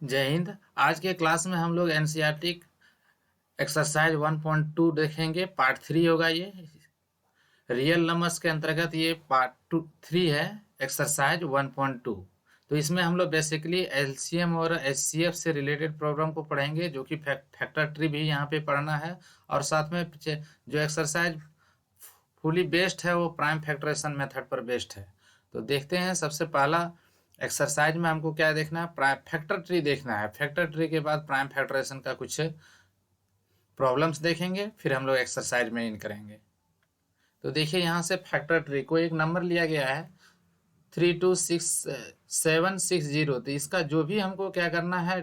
जय हिंद। आज के क्लास में हम लोग एनसीईआरटी एक्सरसाइज 1.2 देखेंगे। पार्ट 3 होगा ये। रियल नंबर्स के अंतर्गत ये पार्ट 3 है, एक्सरसाइज 1.2। तो इसमें हम लोग बेसिकली एलसीएम और एचसीएफ से रिलेटेड प्रॉब्लम को पढ़ेंगे, जो कि फैक्टर ट्री भी यहाँ पे पढ़ना है। और साथ में जो एक्सरसाइज फुली बेस्ड है वो प्राइम फैक्टरेशन मेथड पर बेस्ड है। तो देखते हैं, सबसे पहला एक्सरसाइज में हमको क्या देखना है, प्राइम फैक्टर ट्री देखना है। फैक्टर ट्री के बाद प्राइम फैक्टरेशन का कुछ प्रॉब्लम्स देखेंगे, फिर हम लोग एक्सरसाइज में इन करेंगे। तो देखिए, यहाँ से फैक्टर ट्री को एक नंबर लिया गया है 32760। तो इसका जो भी हमको क्या करना है,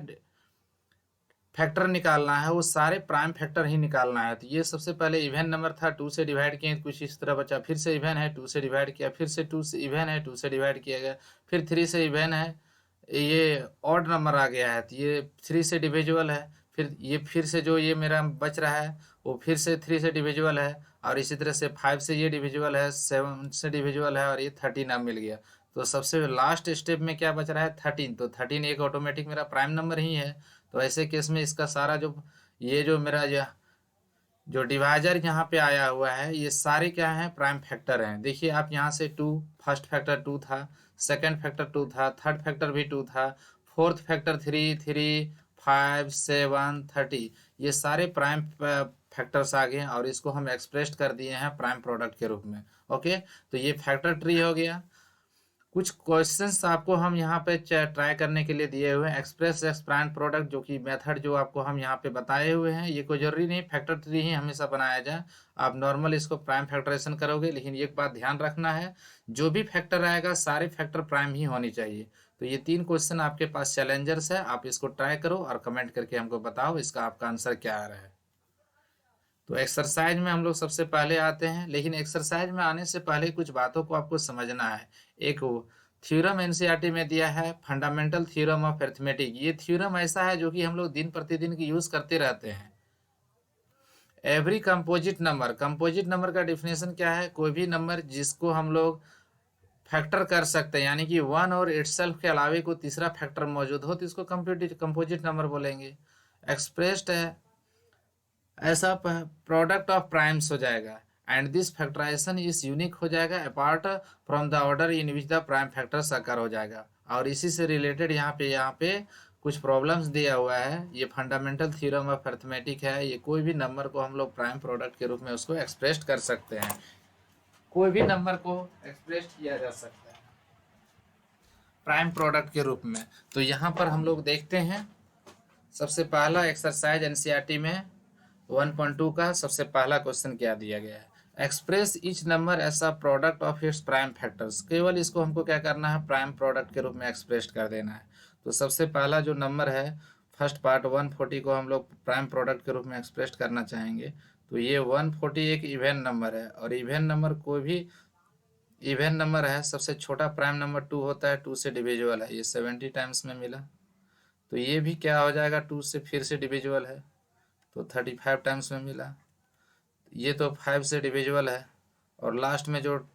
फैक्टर निकालना है, वो सारे प्राइम फैक्टर ही निकालना है। तो ये सबसे पहले इवन नंबर था, 2 से डिवाइड किए कुछ इस तरह बचा, फिर से इवन है, 2 से डिवाइड किया, फिर से 2 से इवन है, 2 से डिवाइड किया गया, फिर 3 से इवन है, ये ऑड नंबर आ गया है, तो ये 3 से डिविजिबल है। फिर ये फिर से जो ये मेरा बच रहा है वो फिर से 3 से डिविजिबल है, और इसी तरह से 5 से ये डिविजिबल है, 7 से डिविजिबल है, और ये 13 अब मिल गया। तो सबसे लास्ट स्टेप में क्या बच रहा है, 13। तो 13 एक ऑटोमेटिक मेरा प्राइम नंबर ही है। तो ऐसे केस में इसका सारा जो ये जो मेरा जो डिवाइजर यहाँ पे आया हुआ है, ये सारे क्या हैं, प्राइम फैक्टर हैं। देखिए आप यहाँ से 2, फर्स्ट फैक्टर 2 था, सेकंड फैक्टर 2 था, थर्ड फैक्टर भी 2 था, फोर्थ फैक्टर 3, 3, 5, 7, 30, ये सारे प्राइम फैक्टर्स आ गए हैं, और इसको हम एक्सप्रेस कर दिए हैं प्राइम प्रोडक्ट के रूप में। ओके, तो ये फैक्टर ट्री हो गया। कुछ क्वेश्चंस आपको हम यहाँ पे ट्राई करने के लिए दिए हुए हैं। एक्सप्रेस एक्स प्राइम प्रोडक्ट जो कि मेथड जो आपको हम यहाँ पे बताए हुए हैं, ये कोई जरूरी नहीं फैक्टर ट्री ही हमेशा बनाया जाए। आप नॉर्मल इसको प्राइम फैक्टरेशन करोगे, लेकिन एक बात ध्यान रखना है, जो भी फैक्टर आएगा सारे फैक्टर प्राइम ही होनी चाहिए। तो ये 3 क्वेश्चन आपके पास चैलेंजर्स है, आप इसको ट्राई करो और कमेंट करके हमको बताओ इसका आपका आंसर क्या आ रहा है। तो एक्सरसाइज में हम लोग सबसे पहले आते हैं, लेकिन एक्सरसाइज में आने से पहले कुछ बातों को आपको समझना है। एक वो थ्योरम एनसीईआरटी में दिया है, फंडामेंटल थ्योरम ऑफ अरिथमेटिक। ये थ्योरम ऐसा है जो कि हम लोग दिन प्रतिदिन की यूज करते रहते हैं। एवरी कंपोजिट नंबर का डिफिनेशन क्या है, कोई भी नंबर जिसको हम लोग फैक्टर कर सकते हैं, यानी कि वन और इटसेल्फ के अलावे कोई तीसरा फैक्टर मौजूद हो, तो इसको कंपोजिट नंबर बोलेंगे। एक्सप्रेस्ड है ऐसा प्रोडक्ट ऑफ प्राइम्स हो जाएगा, and this factorization is unique हो जाएगा apart from the order in which the prime factors occur हो जाएगा। और इसी से रिलेटेड यहाँ पे कुछ प्रॉब्लम्स दिया हुआ है। ये फंडामेंटल थ्योरम ऑफ अरिथमेटिक है। ये कोई भी नंबर को हम लोग प्राइम प्रोडक्ट के रूप में उसको एक्सप्रेस कर सकते हैं, कोई भी नंबर को एक्सप्रेस किया जा सकता है प्राइम प्रोडक्ट के रूप में। तो यहाँ पर हम लोग देखते हैं, सबसे पहला एक्सरसाइज एनसीईआरटी में 1.2 का सबसे पहला क्वेश्चन क्या दिया गया है, express each number as a product of its prime factors. केवल इसको हमको क्या करना है, प्राइम प्रोडक्ट के रूप में एक्सप्रेस कर देना है। तो सबसे पहला जो नंबर है, फर्स्ट पार्ट 140 को हम लोग प्राइम प्रोडक्ट के रूप में एक्सप्रेस करना चाहेंगे। तो ये 140 एक इवेन नंबर है, और इवेन नंबर कोई भी इवेन नंबर है, सबसे छोटा प्राइम नंबर 2 होता है, 2 से डिविजिबल है, ये 70 टाइम्स में मिला। तो ये भी क्या हो जाएगा, 2 से फिर से डिविजिबल है, तो 35 टाइम्स में मिला। ये तो 5 से डिविजिबल है, और लास्ट में जो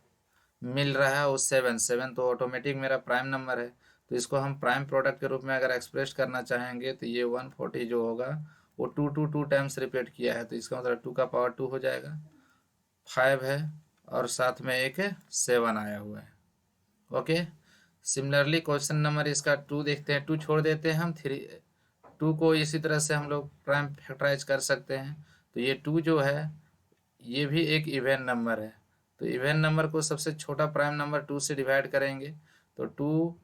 मिल रहा है वो 7, 7 तो ऑटोमेटिक मेरा प्राइम नंबर है। तो इसको हम प्राइम प्रोडक्ट के रूप में अगर एक्सप्रेस करना चाहेंगे, तो ये 140 जो होगा वो 2 टाइम्स रिपीट किया है, तो इसका मतलब 2 का पावर 2 हो जाएगा, 5 है, और साथ में एक 7 आया हुआ है। ओके, सिमिलरली क्वेश्चन नंबर इसका 2 देखते हैं, 2 छोड़ देते हैं हम, 3, 2 को इसी तरह से हम लोग प्राइम फैक्टराइज कर सकते हैं। तो ये 2 जो है ये भी एक इवेन नंबर है। तो इवेन नंबर को सबसे छोटा प्राइम नंबर 2 से डिवाइड करेंगे, तो 2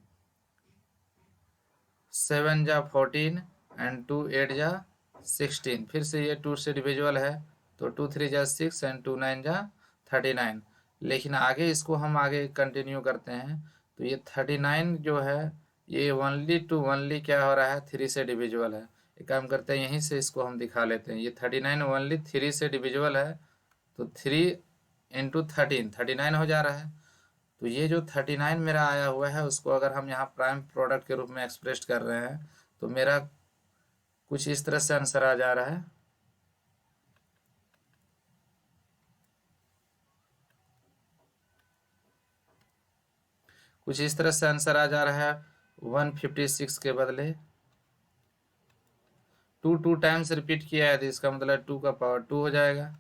7 जा 14, एंड 2 8 जा 16, फिर से ये 2 से डिविजिबल है, तो 2 3 जा 6, एंड 2 9 जा 39। लेकिन आगे इसको हम आगे कंटिन्यू करते हैं, तो ये 39 जो है ये ओनली क्या हो रहा है, 3 से डिविजिबल है। एक काम करते हैं, यहीं से इसको हम दिखा लेते हैं, ये 39 ओनली 3 से डिविजिबल है, तो 3 इंटू 39 हो जा रहा है। तो ये जो 39 मेरा आया हुआ है, उसको अगर हम यहाँ प्राइम प्रोडक्ट के रूप में एक्सप्रेस कर रहे हैं, तो मेरा कुछ इस तरह से आंसर आ जा रहा है। कुछ इस तरह से आंसर आ जा रहा है 156 के बदले टू टाइम्स रिपीट किया है तो इसका मतलब 2 का पावर 2 हो जाएगा।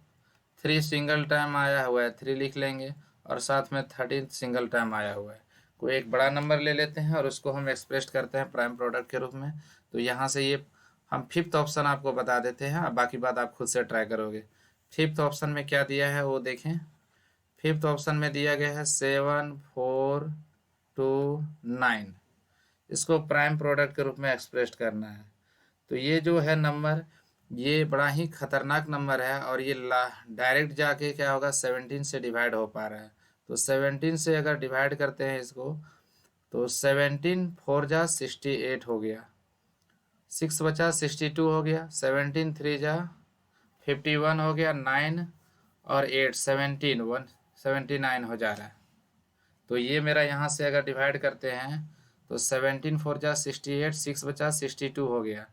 3 सिंगल टाइम आया हुआ है, 3 लिख लेंगे, और साथ में 13 सिंगल टाइम आया हुआ है। कोई एक बड़ा नंबर ले लेते हैं और उसको हम एक्सप्रेस करते हैं प्राइम प्रोडक्ट के रूप में। तो यहाँ से ये हम फिफ्थ ऑप्शन आपको बता देते हैं, अब बाकी बात आप खुद से ट्राई करोगे। फिफ्थ ऑप्शन में क्या दिया है वो देखें। फिफ्थ ऑप्शन में दिया गया है 7 4 2 9। इसको प्राइम प्रोडक्ट के रूप में एक्सप्रेस करना है। तो ये जो है नंबर, ये बड़ा ही खतरनाक नंबर है, और ये डायरेक्ट जाके क्या होगा 17 से डिवाइड हो पा रहा है। तो 17 से अगर डिवाइड करते हैं इसको, तो 17 4 जा 68 हो गया, 6 बचा 62 हो गया, 17 3 जा 51 हो गया, 9 और 8 17 179 हो जा रहा है। तो ये मेरा यहाँ से अगर डिवाइड करते हैं तो 17 4 जा 68, 6 बचा 62 हो गया,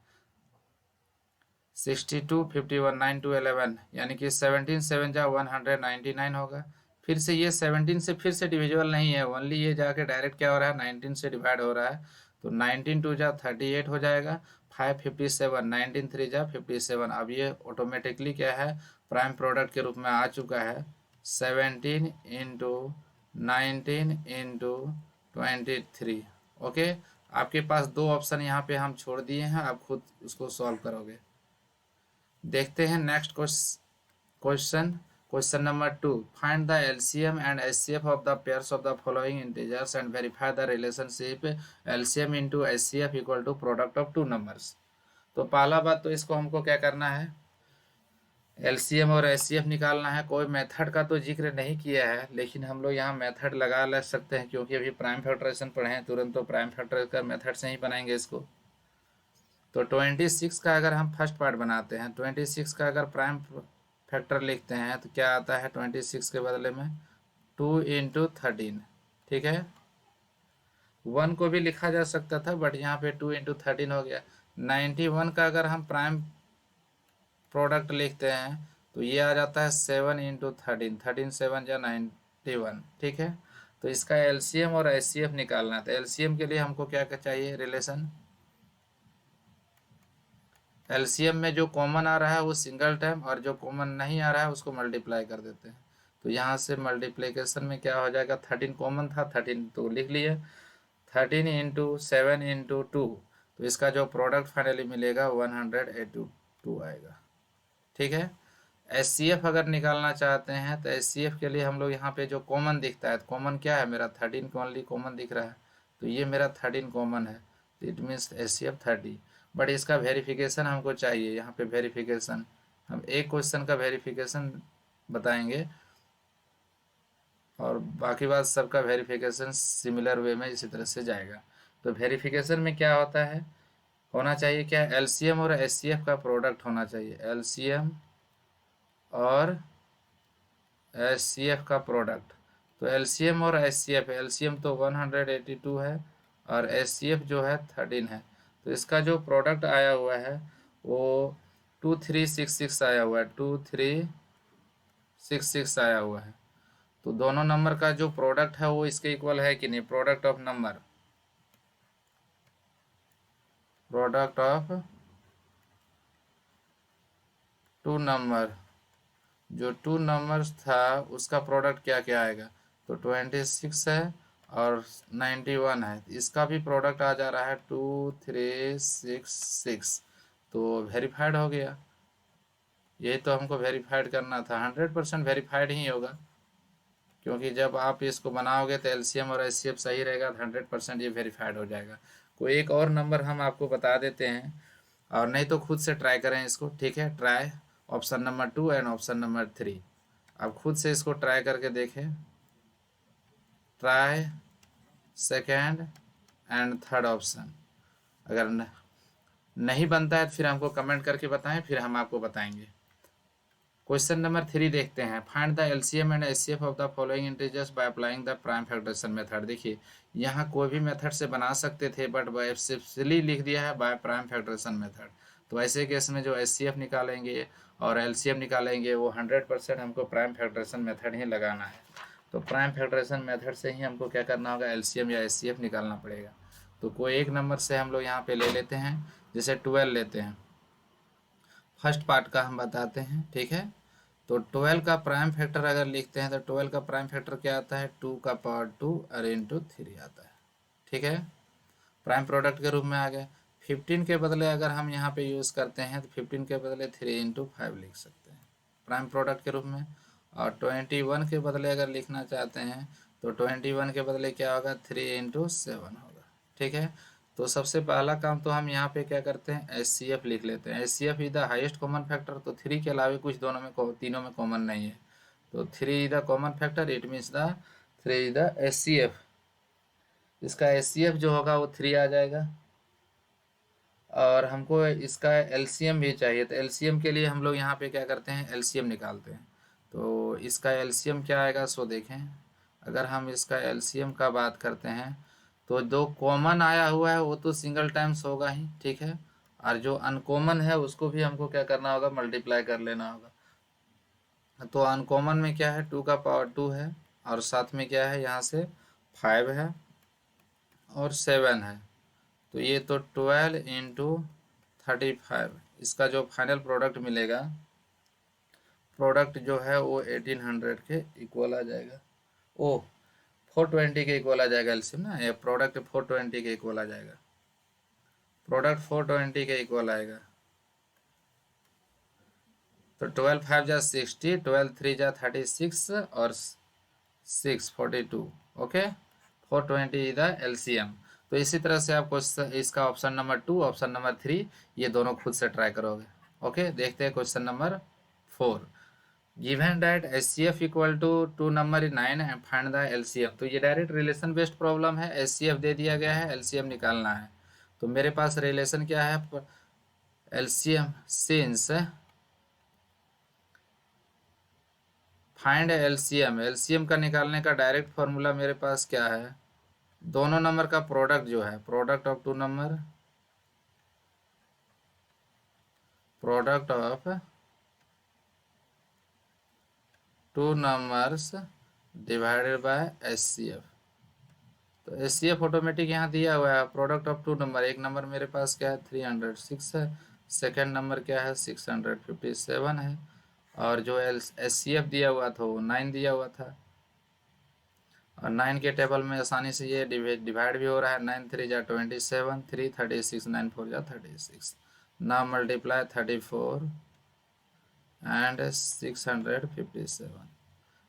62 51 9 2 11, यानी कि 17 7 जा 199 होगा। फिर से ये 17 से फिर से डिविजिबल नहीं है, ओनली ये जाके डायरेक्ट क्या हो रहा है 19 से डिवाइड हो रहा है। तो 19 2 जा 38 हो जाएगा, 5 57, 19 3 जा 57। अब ये ऑटोमेटिकली क्या है प्राइम प्रोडक्ट के रूप में आ चुका है। 17 इंटू 19 इंटू 23। ओके, आपके पास दो ऑप्शन यहाँ पे हम छोड़ दिए हैं, आप खुद उसको सॉल्व करोगे। देखते हैं next question. Question number 2, find the LCM and HCF of the pairs of the following integers and verify the relationship LCM into HCF equal to product of two numbers. तो पहला बात तो इसको हमको क्या करना है, एलसीएम और एचसीएफ निकालना है। कोई मेथड का तो जिक्र नहीं किया है, लेकिन हम लोग यहाँ मेथड लगा ले सकते हैं, क्योंकि अभी प्राइम फैक्टराइजेशन पढ़े हैं, तुरंत तो प्राइम फैक्टराइजेशन का मेथड से ही बनाएंगे इसको। तो 26 का अगर हम फर्स्ट पार्ट बनाते हैं, 26 का अगर प्राइम फैक्टर लिखते हैं तो क्या आता है 26 के बदले में 2 इंटू 13। ठीक है, 1 को भी लिखा जा सकता था, बट यहाँ पे 2 इंटू 13 हो गया। 91 का अगर हम प्राइम प्रोडक्ट लिखते हैं तो ये आ जाता है 7 इंटू 13, 13 7 जा 91। ठीक है, तो इसका एलसीएम और एचसीएफ निकालना है। तो एलसीएम के लिए हमको क्या चाहिए रिलेशन, एलसीएम में जो कॉमन आ रहा है वो सिंगल टाइम, और जो कॉमन नहीं आ रहा है उसको मल्टीप्लाई कर देते हैं। तो यहाँ से मल्टीप्लिकेशन में क्या हो जाएगा, 13 कॉमन था, 13 तो लिख लिए, 13 इंटू 7 इंटू 2, तो इसका जो प्रोडक्ट फाइनली मिलेगा 182 आएगा। ठीक है, एचसीएफ अगर निकालना चाहते हैं तो एचसीएफ के लिए हम लोग यहाँ पे जो कॉमन दिखता है, कॉमन क्या है मेरा 13 ओनली कॉमन दिख रहा है, तो ये मेरा 13 कॉमन है, तो इट मीन्स एचसीएफ 30। बट इसका वेरिफिकेशन हमको चाहिए, यहाँ पे वेरिफिकेशन हम एक क्वेश्चन का वेरिफिकेशन बताएंगे, और बाकी बात सबका वेरिफिकेशन सिमिलर वे में इसी तरह से जाएगा। तो वेरिफिकेशन में क्या होता है, होना चाहिए क्या, एलसीएम और एचसीएफ का प्रोडक्ट होना चाहिए, एलसीएम और एचसीएफ का प्रोडक्ट। तो एलसीएम और एचसीएफ, एलसीएम तो 182 है और एचसीएफ जो है 13 है, तो इसका जो प्रोडक्ट आया हुआ है वो 2366 आया हुआ है, 2366 आया हुआ है। तो दोनों नंबर का जो प्रोडक्ट है वो इसके इक्वल है कि नहीं, product of number, product of two number, जो टू नंबर्स था उसका प्रोडक्ट क्या क्या आएगा, तो 26 है और 91 है, इसका भी प्रोडक्ट आ जा रहा है 2366। तो वेरीफाइड हो गया, यही तो हमको वेरीफाइड करना था, 100% वेरीफाइड ही होगा, क्योंकि जब आप इसको बनाओगे तो एलसीएम और एचसीएफ सही रहेगा तो 100% ये वेरीफाइड हो जाएगा। कोई एक और नंबर हम आपको बता देते हैं, और नहीं तो खुद से ट्राई करें इसको। ठीक है, try option number 2 and option number 3, आप खुद से इसको ट्राई करके देखें, try second and third option. अगर नहीं बनता है तो फिर हमको कमेंट करके बताएं, फिर हम आपको बताएंगे। क्वेश्चन नंबर 3 देखते हैं, find the LCM and HCF of the following integers by applying the prime factorization method. देखिए यहाँ कोई भी मेथड से बना सकते थे, बट स्पेसिफिकली लिख दिया है बाय प्राइम फैक्टराइजेशन मेथड। तो ऐसे केस में जो एचसीएफ निकालेंगे और एलसीएम निकालेंगे वो 100% हमको प्राइम फैक्टराइजेशन मेथड ही लगाना है। तो प्राइम फैक्टराइजेशन मेथड से ही हमको क्या करना होगा, एलसीएम या एचसीएफ निकालना पड़ेगा। तो कोई एक नंबर से हम लोग यहाँ पे ले लेते हैं, जैसे 12 लेते हैं, फर्स्ट पार्ट का हम बताते हैं, ठीक है। तो 12 का प्राइम फैक्टर अगर लिखते हैं तो 12 का प्राइम फैक्टर क्या आता है, 2 का पावर 2 और इंटू 3 आता है, ठीक है। प्राइम प्रोडक्ट के रूप में आ गए। 15 के बदले अगर हम यहाँ पे यूज़ करते हैं तो 15 के बदले 3 इंटू 5 लिख सकते हैं प्राइम प्रोडक्ट के रूप में। और 21 के बदले अगर लिखना चाहते हैं तो 21 के बदले क्या होगा, 3 इंटू 7 होगा, ठीक है। तो सबसे पहला काम तो हम यहाँ पे क्या करते हैं, HCF लिख लेते हैं। HCF is the highest common factor, तो 3 के अलावा कुछ दोनों में तीनों में कॉमन नहीं है, तो 3 is the common factor, it means the 3 is the HCF। इसका HCF जो होगा वो 3 आ जाएगा। और हमको इसका LCM भी चाहिए, तो LCM के लिए हम लोग यहाँ पे क्या करते हैं, LCM निकालते हैं। तो इसका LCM क्या आएगा, सो देखें। अगर हम इसका LCM का बात करते हैं तो जो कॉमन आया हुआ है वो तो सिंगल टाइम्स होगा ही, ठीक है। और जो अनकॉमन है उसको भी हमको क्या करना होगा, मल्टीप्लाई कर लेना होगा। तो अनकॉमन में क्या है, 2 का पावर 2 है, और साथ में क्या है, यहाँ से 5 है और 7 है। तो ये तो 12 इंटू 35, इसका जो फाइनल प्रोडक्ट मिलेगा, प्रोडक्ट जो है वो 1800 के इक्वल आ जाएगा। ओ 420 के इक्वल आ जाएगा एलसीएम ना, ये प्रोडक्ट 420 के इक्वल आ जाएगा, प्रोडक्ट 420 के इक्वल आएगा। तो 12 5 जा 60, 12 3 जा 36 और 6 42, ओके। 420 is the LCM. तो इसी तरह से आपको इसका ऑप्शन नंबर 2, ऑप्शन नंबर 3 ये दोनों खुद से ट्राई करोगे, ओके। देखते हैं question number 4। Given that HCF equal to 2 number 9 and find the LCM। तो ये डायरेक्ट रिलेशन बेस्ड प्रॉब्लम है, HCF दे दिया गया है, LCM निकालना है। तो मेरे पास रिलेशन क्या है, LCM since find LCM, LCM का निकालने का डायरेक्ट फॉर्मूला मेरे पास क्या है, दोनों नंबर का प्रोडक्ट जो है, product of 2 number, product of 2 numbers divided by HCF। तो HCF ऑटोमेटिक यहाँ दिया हुआ है, प्रोडक्ट ऑफ 2 नंबर, एक नंबर मेरे पास क्या है 306 है, सेकेंड नंबर क्या है 657 है, और जो HCF दिया हुआ था वो 9 दिया हुआ था। और 9 के टेबल में आसानी से ये डिवाइड भी हो रहा है, 9 3 जा 27, 3 36, 9 4 जा 36, ना मल्टीप्लाई 34 एंड 657।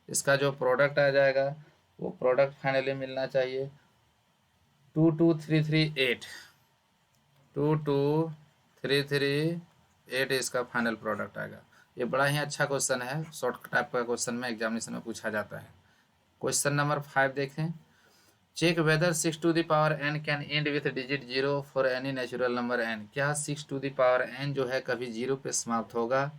इसका जो प्रोडक्ट आ जाएगा वो प्रोडक्ट फाइनली मिलना चाहिए 22338, 22338 इसका फाइनल प्रोडक्ट आएगा। ये बड़ा ही अच्छा क्वेश्चन है, शॉर्ट टाइप का क्वेश्चन में एग्जामिनेशन में पूछा जाता है। क्वेश्चन नंबर 5 देखें। Check whether 6 to the power n can end with digit 0 for any natural number n। क्या 6 टू द पावर n जो है कभी 0 पे समाप्त होगा,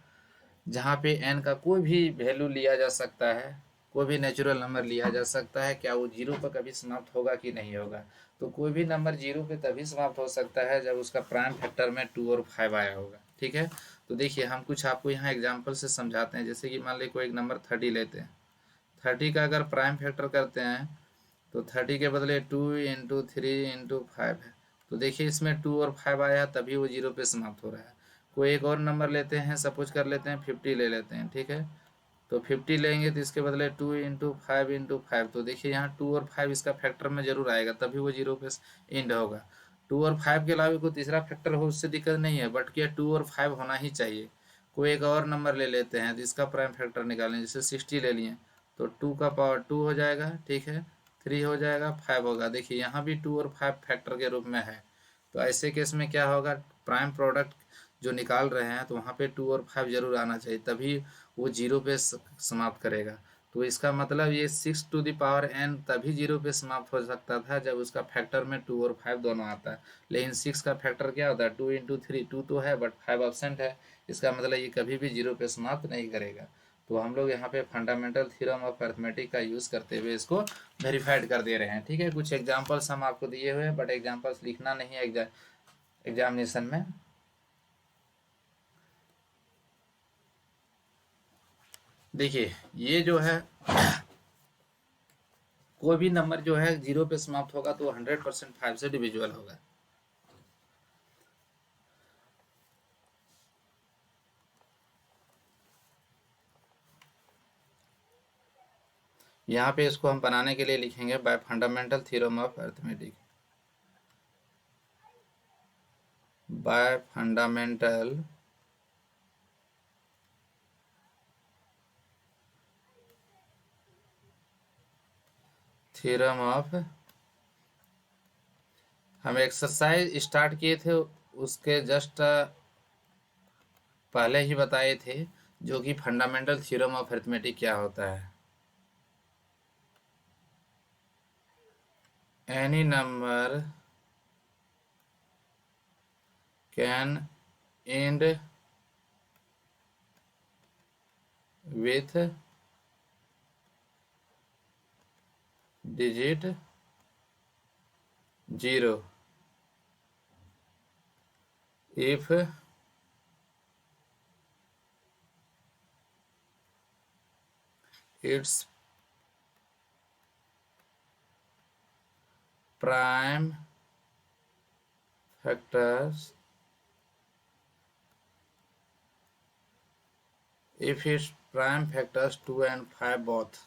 जहाँ पे n का कोई भी वैल्यू लिया जा सकता है, कोई भी नेचुरल नंबर लिया जा सकता है, क्या वो 0 पर कभी समाप्त होगा कि नहीं होगा। तो कोई भी नंबर 0 पे तभी समाप्त हो सकता है जब उसका प्राइम फैक्टर में 2 और 5 आया होगा, ठीक है। तो देखिए हम कुछ आपको यहाँ एग्जाम्पल से समझाते हैं। जैसे कि मान लीजिए कोई एक नंबर 30 लेते हैं, 30 का अगर प्राइम फैक्टर करते हैं तो 30 के बदले 2 इंटू 3 इंटू 5 है। तो देखिए इसमें 2 और 5 आया तभी वो 0 पे समाप्त हो रहा है। कोई एक और नंबर लेते हैं, सपोज कर लेते हैं 50 ले लेते हैं, ठीक है। तो 50 लेंगे तो इसके बदले 2 इंटू 5 इंटू 5, तो देखिए यहाँ 2 और 5 इसका फैक्टर में जरूर आएगा तभी वो 0 पे एंड होगा। 2 और 5 के अलावा कोई तीसरा फैक्टर हो उससे दिक्कत नहीं है, बट क्या 2 और 5 होना ही चाहिए। कोई एक और नंबर ले लेते हैं तो इसका प्राइम फैक्टर निकालें, जैसे 60 ले लिए तो 2 का पावर 2 हो जाएगा, ठीक है, 3 हो जाएगा, 5 होगा। देखिए यहाँ भी 2 और 5 फैक्टर के रूप में है। तो ऐसे केस में क्या होगा, प्राइम प्रोडक्ट जो निकाल रहे हैं तो वहाँ पे 2 और 5 जरूर आना चाहिए तभी वो 0 पे समाप्त करेगा। तो इसका मतलब ये 6 टू द पावर n तभी 0 पे समाप्त हो सकता था जब उसका फैक्टर में 2 और 5 दोनों आता है। लेकिन 6 का फैक्टर क्या होता है, 2 इंटू 3, 2 तो है बट 5 एब्सेंट है, इसका मतलब ये कभी भी 0 पे समाप्त नहीं करेगा। तो हम लोग यहाँ पे फंडामेंटल थ्योरम ऑफ अरिथमेटिक का यूज़ करते हुए इसको वेरीफाइड कर दे रहे हैं, ठीक है। कुछ एग्जांपल्स हम आपको दिए हुए हैं बट एग्जांपल्स लिखना नहीं है एग्जामिनेशन में। देखिए ये जो है कोई भी नंबर जो है 0 पे समाप्त होगा तो 100% 5 से डिविजिबल होगा। यहाँ पे इसको हम बनाने के लिए लिखेंगे bye fundamental theorem of arithmetic, bye fundamental theorem of, हम एक्सरसाइज स्टार्ट किए थे उसके जस्ट पहले ही बताए थे, जो कि फंडामेंटल थ्योरम ऑफ अरिथमेटिक क्या होता है। Any number can end with digit 0 if its prime factors, if its prime factors 2 and 5 both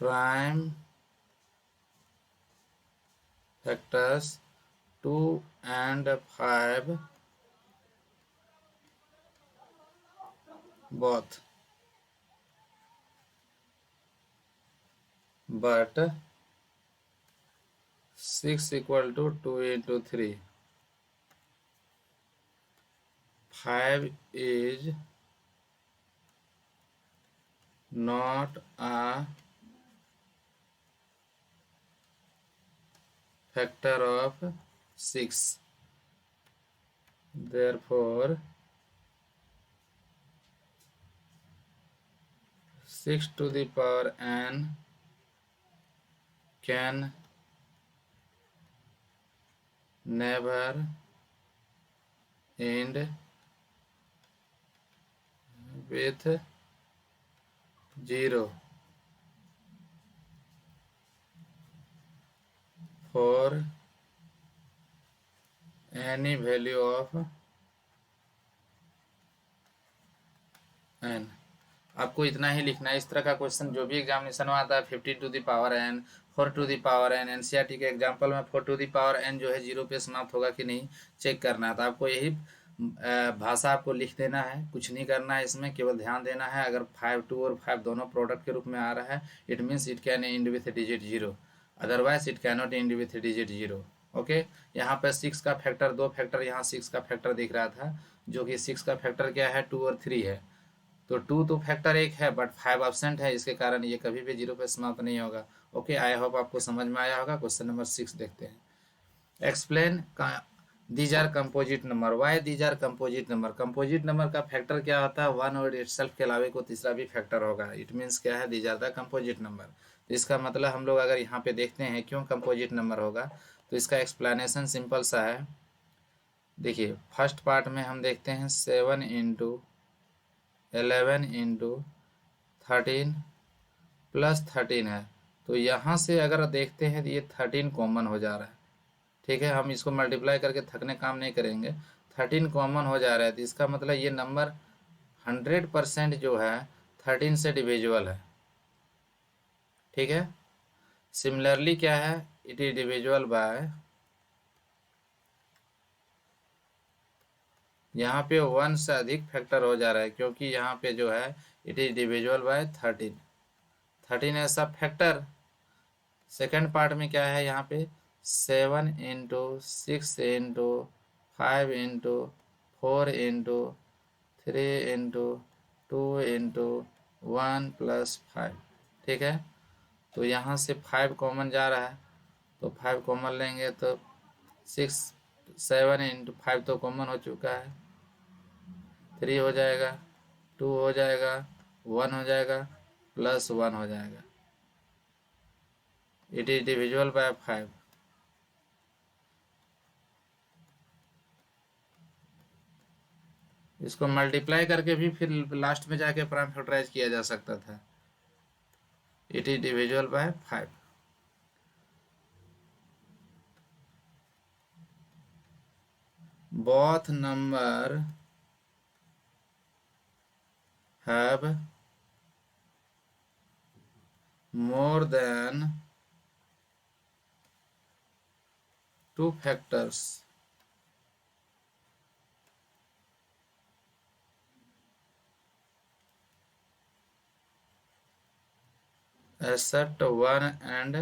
prime factors 2 and 5 both, but 6 equal to 2 into 3, 5 is not a factor of 6, therefore 6 to the power n can never end with 0 for any value of n। आपको इतना ही लिखना है। इस तरह का question जो भी examination में आता है 50 to the power n, 4 to the power n, NCERT के एग्जाम्पल में 4 टू द पावर n जो है 0 पे समाप्त होगा कि नहीं चेक करना है। तो आपको यही भाषा आपको लिख देना है, कुछ नहीं करना है इसमें, केवल ध्यान देना है। अगर 5 2 और 5 दोनों प्रोडक्ट के रूप में आ रहा है, it means it can end with digit 0, otherwise it can not and with digit 0। Okay, यहाँ पर 6 का फैक्टर, दो फैक्टर, यहाँ 6 का फैक्टर दिख रहा था, जो कि 6 का फैक्टर क्या है, 2 और 3 है। तो 2 तो फैक्टर एक है, बट 5 एब्सेंट है, इसके कारण ये कभी भी 0 पे समाप्त नहीं होगा। ओके, आई होप आपको समझ में आया होगा। क्वेश्चन नंबर 6 देखते हैं। Explain these are composite number, why these are composite number. Composite number का फैक्टर क्या होता है, वन और इटसेल्फ के अलावे को तीसरा भी फैक्टर होगा। इट मीन्स क्या है, these are the composite number. तो इसका मतलब हम लोग अगर यहाँ पे देखते हैं क्यों कंपोजिट नंबर होगा, तो इसका एक्सप्लेनेशन सिंपल सा है। देखिए, फर्स्ट पार्ट में हम देखते हैं 7 इंटू 11 इंटू 13 प्लस 13 है। तो यहाँ से अगर देखते हैं तो ये 13 कॉमन हो जा रहा है। ठीक है, हम इसको मल्टीप्लाई करके थकने काम नहीं करेंगे, 13 कॉमन हो जा रहा है। तो इसका मतलब ये नंबर 100% जो है 13 से डिविजिबल है। ठीक है, सिमिलरली क्या है, इट इज डिविजिबल बाय, यहाँ पे 1 से अधिक फैक्टर हो जा रहा है, क्योंकि यहाँ पे जो है इट इज डिविजिबल बाय 13, 13 ऐसा फैक्टर। सेकेंड पार्ट में क्या है, यहाँ पे 7 into 6 into 5 into 4 into 3 into 2 into 1 plus 5। ठीक है, तो यहाँ से 5 कॉमन जा रहा है, तो 5 कॉमन लेंगे तो 6, 7 इंटू 5 तो कॉमन हो चुका है, 3 हो जाएगा, 2 हो जाएगा, 1 हो जाएगा, प्लस 1 हो जाएगा। It is divisible by 5। इसको मल्टीप्लाई करके भी फिर लास्ट में जाके प्राइम फैक्टराइज किया जा सकता था। It is divisible by 5। Both number have more than 2 factors except one and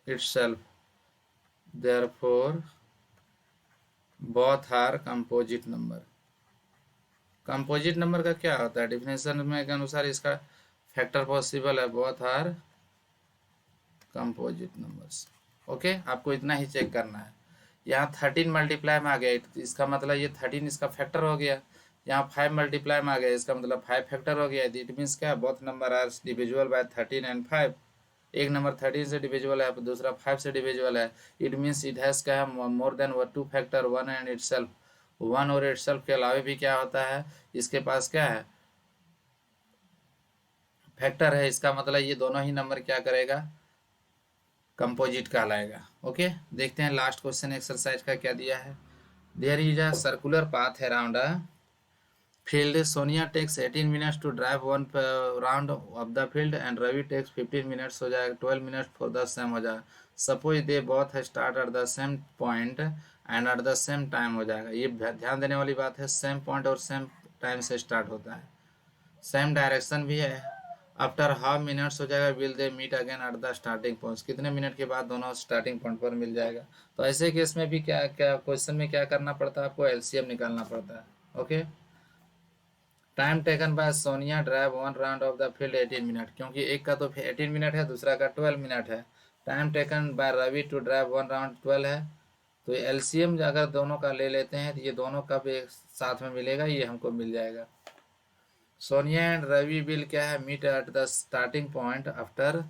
itself, therefore both are composite number। Composite number का क्या होता है? डिफिनेशन में के अनुसार इसका फैक्टर पॉसिबल है, both are composite numbers. Okay, आपको इतना ही चेक करना है। यहाँ 13 मल्टीप्लाई में आ गया, तो इसका मतलब ये 13 इसका फैक्टर हो गया। यहाँ 5 मल्टीप्लाई में आ गया, इसका मतलब 5 फैक्टर हो गया। इट मीन्स क्या, both number are divisible by 13 and 5। एक नंबर 13 से डिविजिबल है, दूसरा 5 से डिविजिबल है। इट मीन्स इट हैज़ क्या है, मोर than 2 factor, one and itself. One और इटसेल्फ के अलावा भी क्या होता है, इसके पास क्या है, फैक्टर है। इसका मतलब ये दोनों ही नंबर क्या करेगा, कंपोजिट कहलाएगा। ओके, देखते हैं लास्ट क्वेश्चन एक्सरसाइज का क्या दिया है। There is a circular path around a field. Sonia takes 18 minutes to drive one round of the field and Ravi takes 15 minutes, हो जाएगा 12 minutes for the same हो जाएगा। Suppose they both start at the same point and at the same time हो जाएगा। ये ध्यान देने वाली बात है, सेम पॉइंट और सेम टाइम से स्टार्ट होता है, सेम डायरेक्शन भी है। आफ्टर हाफ मिनट्स हो जाएगा, will they meet again at the starting point, कितने मिनट के बाद दोनों स्टार्टिंग पॉइंट पर मिल जाएगा। तो ऐसे केस में भी क्या क्या क्वेश्चन में क्या करना पड़ता है, आपको एलसीएम निकालना पड़ता है। Okay, time taken bye Sonia drive one round of the field 18 minute, क्योंकि एक का तो 18 मिनट है, दूसरा का 12 मिनट है। Time taken by Ravi to drive one round 12 है। तो एलसीएम अगर दोनों का ले लेते हैं तो ये दोनों कब एक साथ में मिलेगा, ये हमको मिल जाएगा। सोनिया एंड रवि विल क्या है, meet at the starting point after.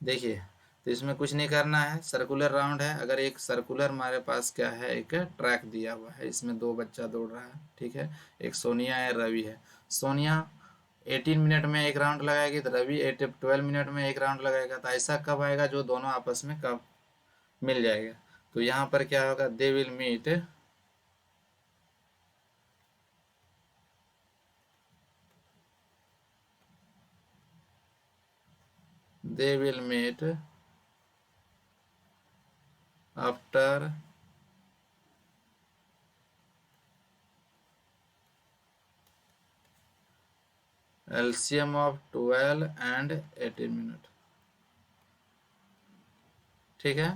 देखिए, तो इसमें कुछ नहीं करना है, सर्कुलर राउंड है। अगर एक सर्कुलर हमारे पास क्या है, एक ट्रैक दिया हुआ है, इसमें दो बच्चा दौड़ रहा है, ठीक है। एक सोनिया है, रवि है। सोनिया 18 मिनट में एक राउंड लगाएगी, तो रवि 12 मिनट में एक राउंड लगाएगा। तो ऐसा कब आएगा, जो दोनों आपस में कब मिल जाएगा। तो यहाँ पर क्या होगा, they will meet they will meet after LCM of 12 and 18 minute, ठीक है।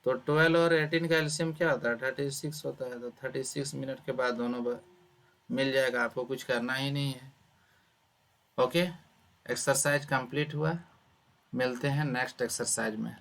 तो 12 और 18 का एलसीएम क्या होता है, 36 होता है। तो 36 मिनट के बाद दोनों मिल जाएगा, आपको कुछ करना ही नहीं है। ओके, एक्सरसाइज कंप्लीट हुआ, मिलते हैं नेक्स्ट एक्सरसाइज में।